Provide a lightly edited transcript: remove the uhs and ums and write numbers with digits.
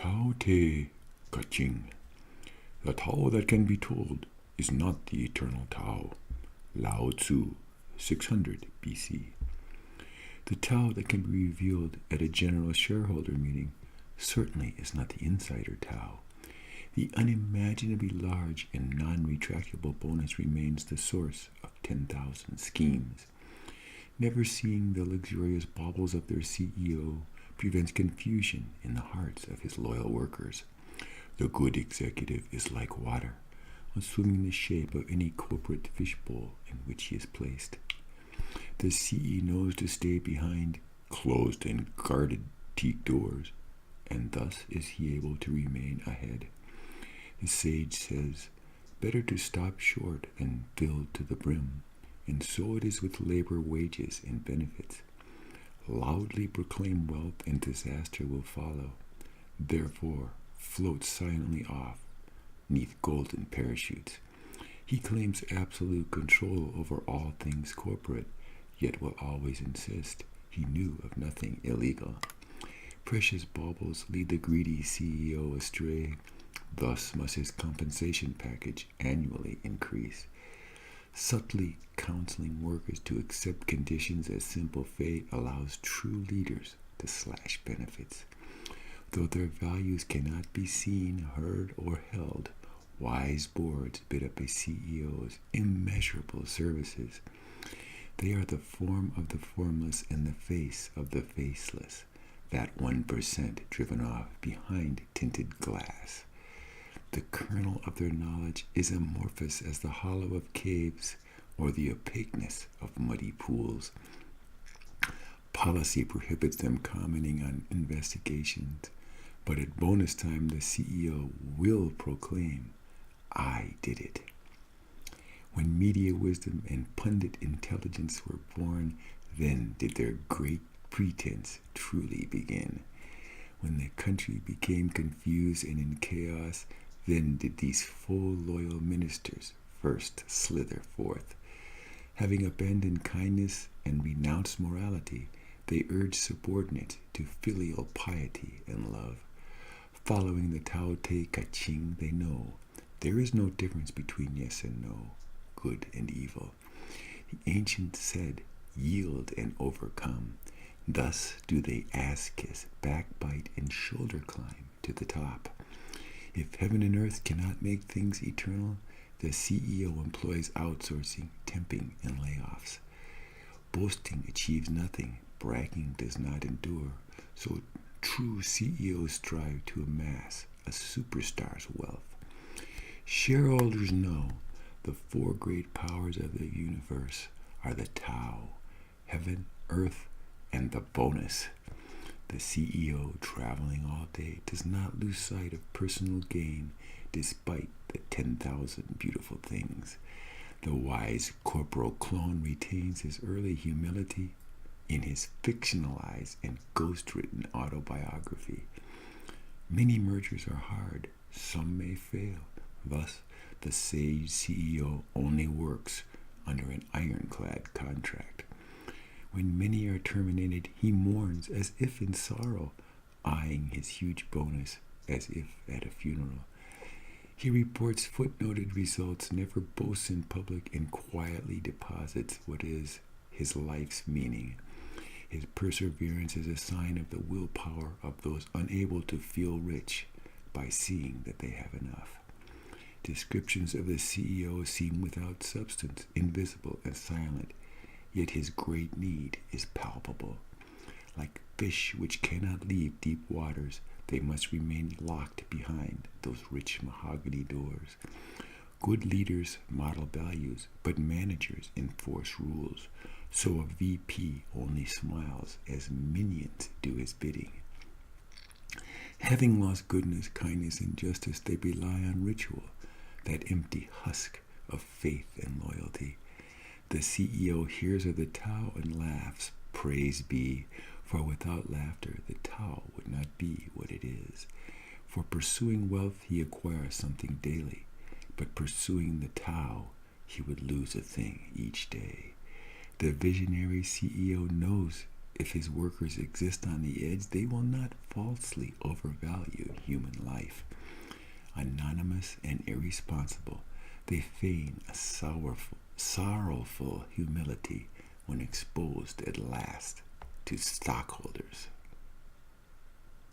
Tao Te KaChing. The Tao that can be told is not the eternal Tao. Lao Tzu, 600 BC. The Tao that can be revealed at a general shareholder meeting certainly is not the insider Tao. The unimaginably large and non-retractable bonus remains the source of 10,000 schemes. Never seeing the luxurious baubles of their CEO prevents confusion in the hearts of his loyal workers. The good executive is like water, assuming the shape of any corporate fishbowl in which he is placed. The CE knows to stay behind closed and guarded teak doors, and thus is he able to remain ahead. The sage says, better to stop short than fill to the brim, and so it is with labor wages and benefits. Loudly proclaim wealth and disaster will follow. Therefore, float silently off, neath golden parachutes. He claims absolute control over all things corporate, yet will always insist he knew of nothing illegal. Precious baubles lead the greedy CEO astray. Thus must his compensation package annually increase. Subtly counseling workers to accept conditions as simple fate allows true leaders to slash benefits. Though their values cannot be seen, heard, or held, wise boards bid up a CEO's immeasurable services. They are the form of the formless and the face of the faceless, that 1% driven off behind tinted glass. The kernel of their knowledge is amorphous as the hollow of caves or the opaqueness of muddy pools. Policy prohibits them commenting on investigations, but at bonus time the CEO will proclaim, I did it. When media wisdom and pundit intelligence were born, then did their great pretense truly begin. When the country became confused and in chaos, then did these full loyal ministers first slither forth. Having abandoned kindness and renounced morality, they urged subordinates to filial piety and love. Following the Tao Te KaChing, they know there is no difference between yes and no, good and evil. The ancients said, yield and overcome. Thus do they ass kiss, backbite, and shoulder climb to the top. If heaven and earth cannot make things eternal, the CEO employs outsourcing, temping, and layoffs. Boasting achieves nothing, bragging does not endure, so true CEOs strive to amass a superstar's wealth. Shareholders know the four great powers of the universe are the Tao, heaven, earth, and the bonus. The CEO traveling all day does not lose sight of personal gain despite the 10,000 beautiful things. The wise corporal clone retains his early humility in his fictionalized and ghost-written autobiography. Many mergers are hard, some may fail. Thus, the sage CEO only works under an ironclad contract. When many are terminated, he mourns as if in sorrow, eyeing his huge bonus as if at a funeral. He reports footnoted results, never boasts in public, and quietly deposits what is his life's meaning. His perseverance is a sign of the willpower of those unable to feel rich by seeing that they have enough. Descriptions of the CEO seem without substance, invisible and silent, yet his great need is palpable. Like fish which cannot leave deep waters, they must remain locked behind those rich mahogany doors. Good leaders model values, but managers enforce rules. So a VP only smiles as minions do his bidding. Having lost goodness, kindness, and justice, they rely on ritual, that empty husk of faith and loyalty. The CEO hears of the Tao and laughs, praise be, for without laughter the Tao would not be what it is. For pursuing wealth he acquires something daily, but pursuing the Tao he would lose a thing each day. The visionary CEO knows if his workers exist on the edge, they will not falsely overvalue human life. Anonymous and irresponsible, they feign a sorrowful humility when exposed at last to stockholders.